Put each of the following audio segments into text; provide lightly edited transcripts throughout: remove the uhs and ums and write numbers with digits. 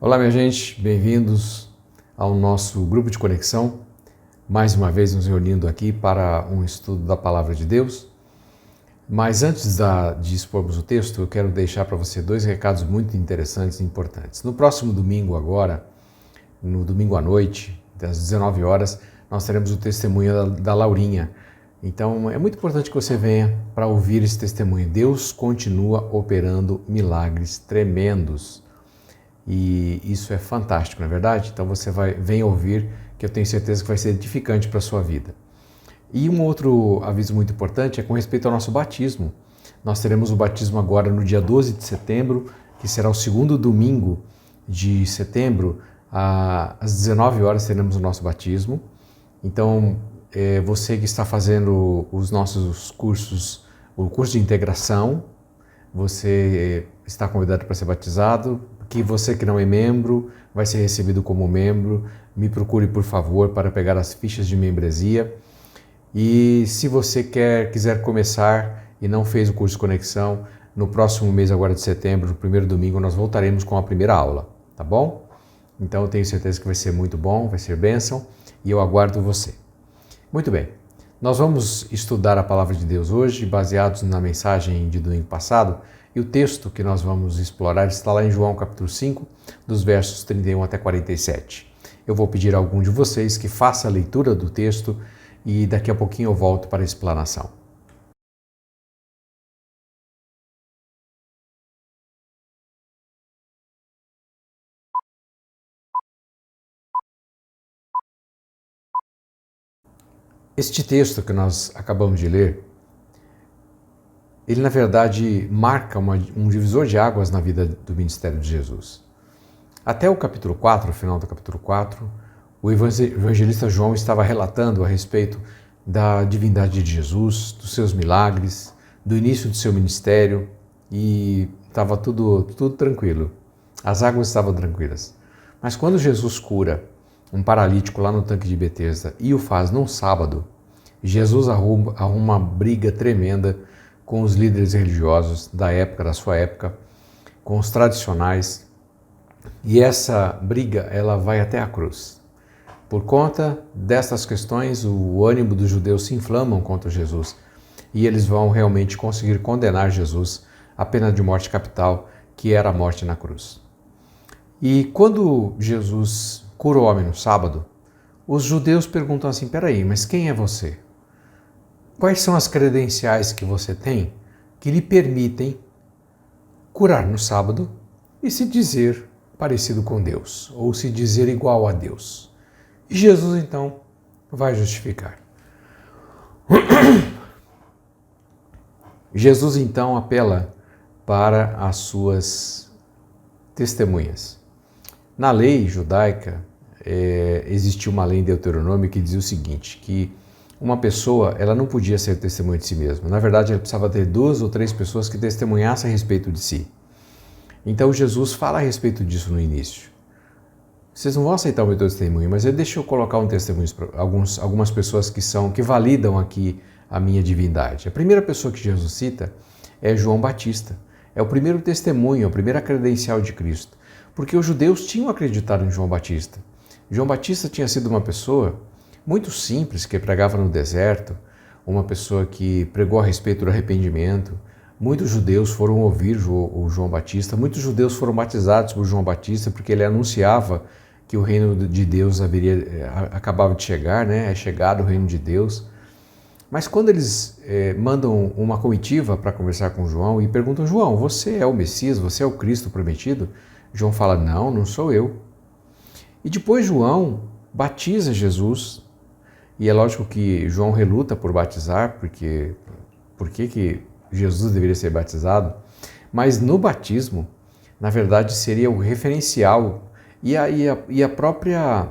Olá, minha gente, bem-vindos ao nosso grupo de conexão. Mais uma vez nos reunindo aqui para um estudo da Palavra de Deus. Mas antes de expormos o texto, eu quero deixar para você dois recados muito interessantes e importantes. No próximo domingo agora, no domingo à noite, das 19 horas, nós teremos o testemunho da Laurinha. Então é muito importante que você venha para ouvir esse testemunho. Deus continua operando milagres tremendos. E isso é fantástico, não é verdade? Então você venha ouvir, que eu tenho certeza que vai ser edificante para a sua vida. E um outro aviso muito importante é com respeito ao nosso batismo. Nós teremos o batismo agora no dia 12 de setembro, que será o segundo domingo de setembro, às 19 horas teremos o nosso batismo. Então, você que está fazendo os nossos cursos, o curso de integração, você está convidado para ser batizado. Que você que não é membro vai ser recebido como membro. Me procure, por favor, para pegar as fichas de membresia. E se você quiser começar e não fez o curso de conexão, no próximo mês agora de setembro, no primeiro domingo, nós voltaremos com a primeira aula, tá bom? Então eu tenho certeza que vai ser muito bom, vai ser bênção e eu aguardo você. Muito bem, nós vamos estudar a Palavra de Deus hoje, baseados na mensagem de domingo passado, e o texto que nós vamos explorar está lá em João capítulo 5, dos versos 31 até 47. Eu vou pedir a algum de vocês que faça a leitura do texto e daqui a pouquinho eu volto para a explanação. Este texto que nós acabamos de ler, ele na verdade marca um divisor de águas na vida do ministério de Jesus. Até o capítulo 4, o final do capítulo 4, o evangelista João estava relatando a respeito da divindade de Jesus, dos seus milagres, do início do seu ministério e estava tudo tranquilo. As águas estavam tranquilas. Mas quando Jesus cura um paralítico lá no tanque de Betesda e o faz num sábado, Jesus arruma uma briga tremenda com os líderes religiosos da sua época, com os tradicionais, e essa briga ela vai até a cruz. Por conta destas questões, o ânimo dos judeus se inflamam contra Jesus e eles vão realmente conseguir condenar Jesus à pena de morte capital, que era a morte na cruz. E quando Jesus cura o homem no sábado, os judeus perguntam assim, peraí, mas quem é você? Quais são as credenciais que você tem que lhe permitem curar no sábado e se dizer parecido com Deus, ou se dizer igual a Deus? E Jesus então vai justificar. Jesus então apela para as suas testemunhas. Na lei judaica, existia uma lei em Deuteronômio que dizia o seguinte, que uma pessoa ela não podia ser testemunha de si mesma. Na verdade, ela precisava ter 2 ou 3 pessoas que testemunhassem a respeito de si. Então, Jesus fala a respeito disso no início. Vocês não vão aceitar o meu testemunho, mas deixa eu colocar um testemunho para algumas pessoas que validam aqui a minha divindade. A primeira pessoa que Jesus cita é João Batista. É o primeiro testemunho, a primeira credencial de Cristo. Porque os judeus tinham acreditado em João Batista. João Batista tinha sido uma pessoa muito simples, que pregava no deserto, uma pessoa que pregou a respeito do arrependimento. Muitos judeus foram ouvir o João Batista, muitos judeus foram batizados por João Batista, porque ele anunciava que o reino de Deus acabava de chegar, né? É chegado o reino de Deus. Mas quando eles mandam uma comitiva para conversar com João e perguntam, João, você é o Messias, você é o Cristo prometido? João fala, não sou eu. E depois João batiza Jesus. E é lógico que João reluta por batizar, porque por que Jesus deveria ser batizado? Mas no batismo, na verdade, seria o referencial e a própria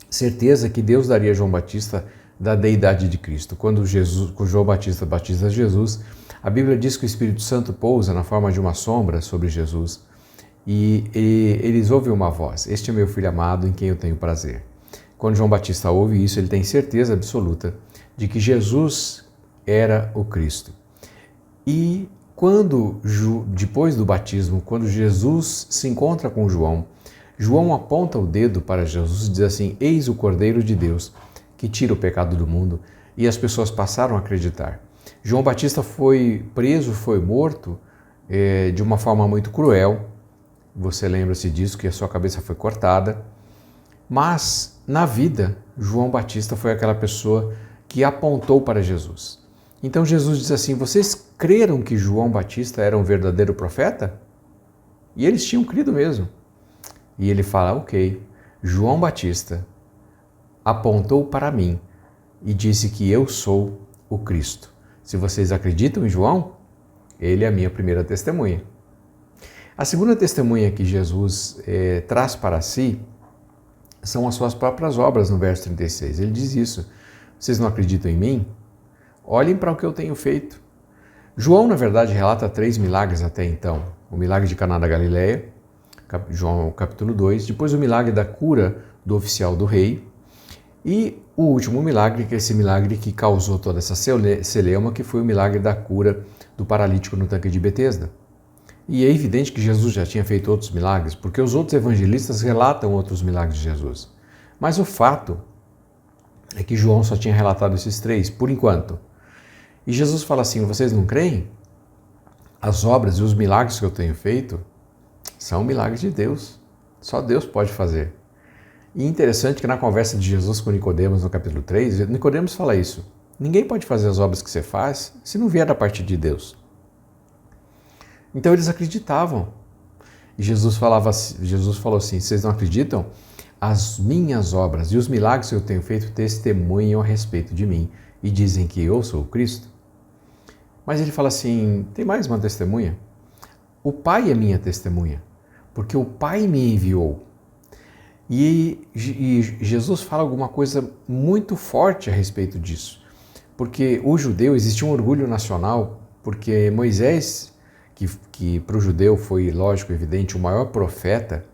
certeza que Deus daria a João Batista da deidade de Cristo. Quando João Batista batiza Jesus, a Bíblia diz que o Espírito Santo pousa na forma de uma sombra sobre Jesus e eles ouvem uma voz, este é meu filho amado em quem eu tenho prazer. Quando João Batista ouve isso, ele tem certeza absoluta de que Jesus era o Cristo. E depois do batismo, quando Jesus se encontra com João, João aponta o dedo para Jesus e diz assim: eis o Cordeiro de Deus que tira o pecado do mundo, e as pessoas passaram a acreditar. João Batista foi preso, foi morto de uma forma muito cruel. Você lembra-se disso, que a sua cabeça foi cortada. Mas, na vida, João Batista foi aquela pessoa que apontou para Jesus. Então Jesus diz assim: vocês creram que João Batista era um verdadeiro profeta? E eles tinham crido mesmo. E ele fala: ok, João Batista apontou para mim e disse que eu sou o Cristo. Se vocês acreditam em João, ele é a minha primeira testemunha. A segunda testemunha que Jesus traz para si são as suas próprias obras, no verso 36. Ele diz isso: vocês não acreditam em mim? Olhem para o que eu tenho feito. João, na verdade, relata 3 milagres até então. O milagre de Caná da Galileia, João capítulo 2, depois o milagre da cura do oficial do rei, e o último milagre, que é esse milagre que causou toda essa celeuma, que foi o milagre da cura do paralítico no tanque de Betesda. E é evidente que Jesus já tinha feito outros milagres, porque os outros evangelistas relatam outros milagres de Jesus. Mas o fato é que João só tinha relatado esses 3, por enquanto. E Jesus fala assim: vocês não creem? As obras e os milagres que eu tenho feito são milagres de Deus. Só Deus pode fazer. E interessante que na conversa de Jesus com Nicodemos no capítulo 3, Nicodemos fala isso: ninguém pode fazer as obras que você faz se não vier da parte de Deus. Então eles acreditavam. E Jesus falou assim: vocês não acreditam? As minhas obras e os milagres que eu tenho feito testemunham a respeito de mim e dizem que eu sou o Cristo. Mas ele fala assim: tem mais uma testemunha? O Pai é minha testemunha, porque o Pai me enviou. E Jesus fala alguma coisa muito forte a respeito disso, porque o judeu, existia um orgulho nacional, porque Moisés, que para o judeu foi, lógico, evidente, o maior profeta,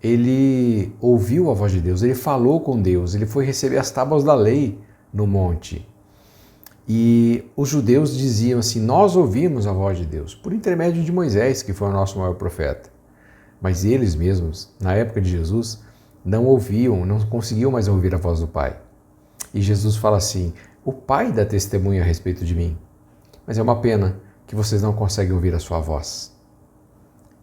ele ouviu a voz de Deus, ele falou com Deus, ele foi receber as tábuas da lei no monte. E os judeus diziam assim: nós ouvimos a voz de Deus, por intermédio de Moisés, que foi o nosso maior profeta. Mas eles mesmos, na época de Jesus, não ouviam, não conseguiam mais ouvir a voz do Pai. E Jesus fala assim: o Pai dá testemunho a respeito de mim, mas é uma pena que vocês não conseguem ouvir a sua voz.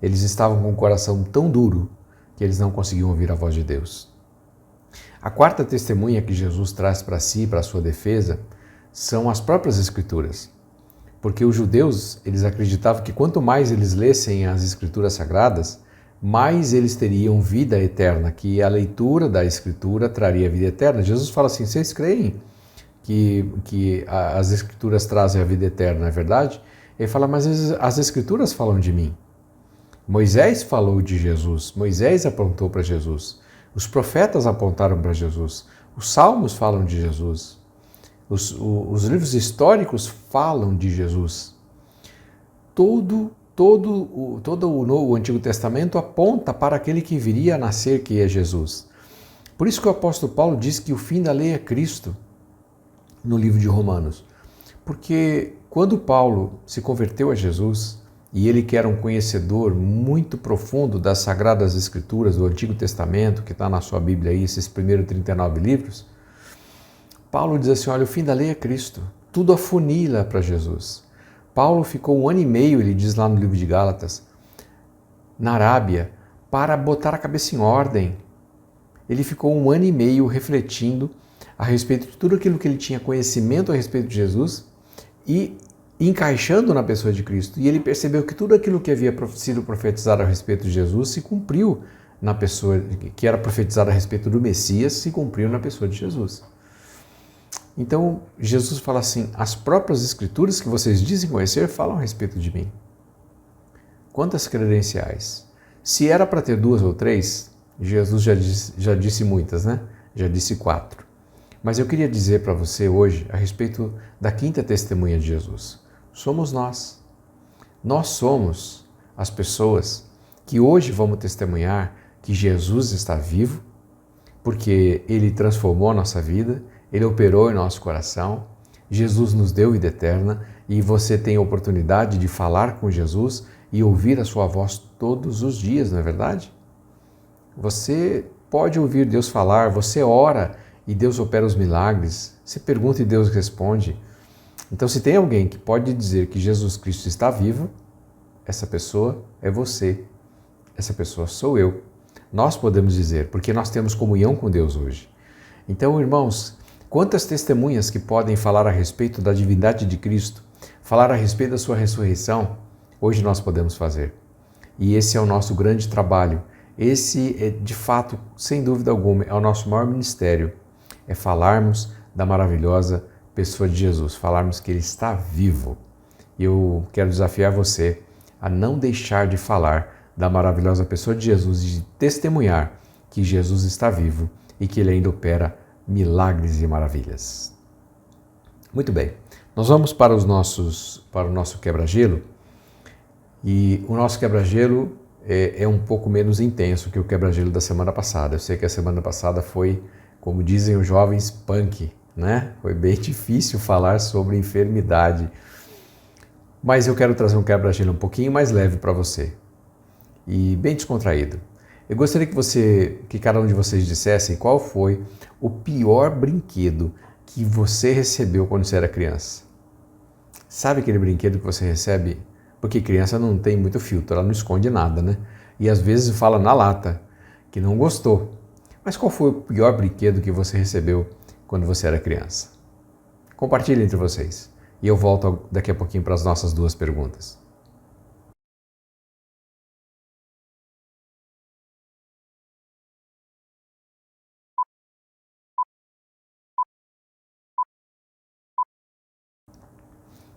Eles estavam com o coração tão duro que eles não conseguiam ouvir a voz de Deus. A quarta testemunha que Jesus traz para si, para a sua defesa, são as próprias Escrituras. Porque os judeus, eles acreditavam que quanto mais eles lessem as Escrituras Sagradas, mais eles teriam vida eterna, que a leitura da Escritura traria vida eterna. Jesus fala assim: vocês creem que as Escrituras trazem a vida eterna, não é verdade? Ele fala: mas as Escrituras falam de mim. Moisés falou de Jesus, Moisés apontou para Jesus, os profetas apontaram para Jesus, os salmos falam de Jesus, os livros históricos falam de Jesus. Todo o Antigo Testamento aponta para aquele que viria a nascer, que é Jesus. Por isso que o apóstolo Paulo diz que o fim da lei é Cristo, no livro de Romanos. Porque quando Paulo se converteu a Jesus, e ele que era um conhecedor muito profundo das Sagradas Escrituras, do Antigo Testamento, que está na sua Bíblia aí, esses primeiros 39 livros, Paulo diz assim: olha, o fim da lei é Cristo, tudo afunila para Jesus. Paulo ficou 1 ano e meio, ele diz lá no livro de Gálatas, na Arábia, para botar a cabeça em ordem. Ele ficou 1 ano e meio refletindo a respeito de tudo aquilo que ele tinha conhecimento a respeito de Jesus e encaixando na pessoa de Cristo. E ele percebeu que tudo aquilo que havia sido profetizado a respeito de Jesus se cumpriu na pessoa, que era profetizado a respeito do Messias, se cumpriu na pessoa de Jesus. Então, Jesus fala assim: as próprias Escrituras que vocês dizem conhecer falam a respeito de mim. Quantas credenciais? Se era para ter 2 ou 3, Jesus já disse muitas, né? Já disse 4. Mas eu queria dizer para você hoje a respeito da quinta testemunha de Jesus. Somos nós. Nós somos as pessoas que hoje vamos testemunhar que Jesus está vivo, porque Ele transformou a nossa vida, Ele operou em nosso coração, Jesus nos deu vida eterna e você tem a oportunidade de falar com Jesus e ouvir a sua voz todos os dias, não é verdade? Você pode ouvir Deus falar, você ora e Deus opera os milagres, você pergunta e Deus responde. Então, se tem alguém que pode dizer que Jesus Cristo está vivo, essa pessoa é você, essa pessoa sou eu. Nós podemos dizer, porque nós temos comunhão com Deus hoje. Então, irmãos, quantas testemunhas que podem falar a respeito da divindade de Cristo, falar a respeito da sua ressurreição, hoje nós podemos fazer. E esse é o nosso grande trabalho. Esse é, de fato, sem dúvida alguma, é o nosso maior ministério. É falarmos da maravilhosa pessoa de Jesus, falarmos que Ele está vivo. E eu quero desafiar você a não deixar de falar da maravilhosa pessoa de Jesus e de testemunhar que Jesus está vivo e que Ele ainda opera milagres e maravilhas. Muito bem, nós vamos para o nosso quebra-gelo, e o nosso quebra-gelo é um pouco menos intenso que o quebra-gelo da semana passada. Eu sei que a semana passada foi, como dizem os jovens, punk, né? Foi bem difícil falar sobre enfermidade, mas eu quero trazer um quebra-gelo um pouquinho mais leve para você e bem descontraído. Eu gostaria que cada um de vocês dissessem qual foi o pior brinquedo que você recebeu quando você era criança. Sabe aquele brinquedo que você recebe? Porque criança não tem muito filtro, ela não esconde nada, né? E às vezes fala na lata que não gostou. Mas qual foi o pior brinquedo que você recebeu quando você era criança? Compartilhe entre vocês. E eu volto daqui a pouquinho para as nossas duas perguntas.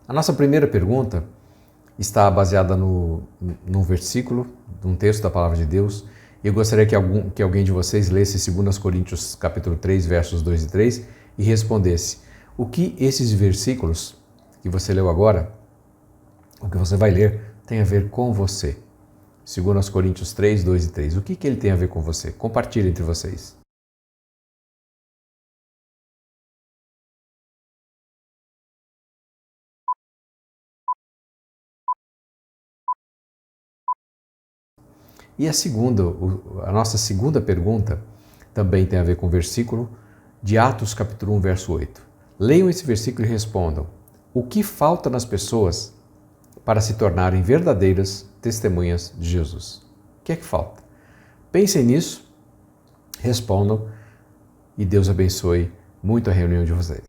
A nossa primeira pergunta está baseada num versículo, num texto da Palavra de Deus. E eu gostaria que alguém de vocês lesse 2 Coríntios capítulo 3, versos 2 e 3 e respondesse o que esses versículos que você leu agora, o que você vai ler, tem a ver com você. 2 Coríntios 3, 2 e 3. O que ele tem a ver com você? Compartilhe entre vocês. E a nossa segunda pergunta também tem a ver com o versículo de Atos capítulo 1, verso 8. Leiam esse versículo e respondam: o que falta nas pessoas para se tornarem verdadeiras testemunhas de Jesus? O que é que falta? Pensem nisso, respondam e Deus abençoe muito a reunião de vocês.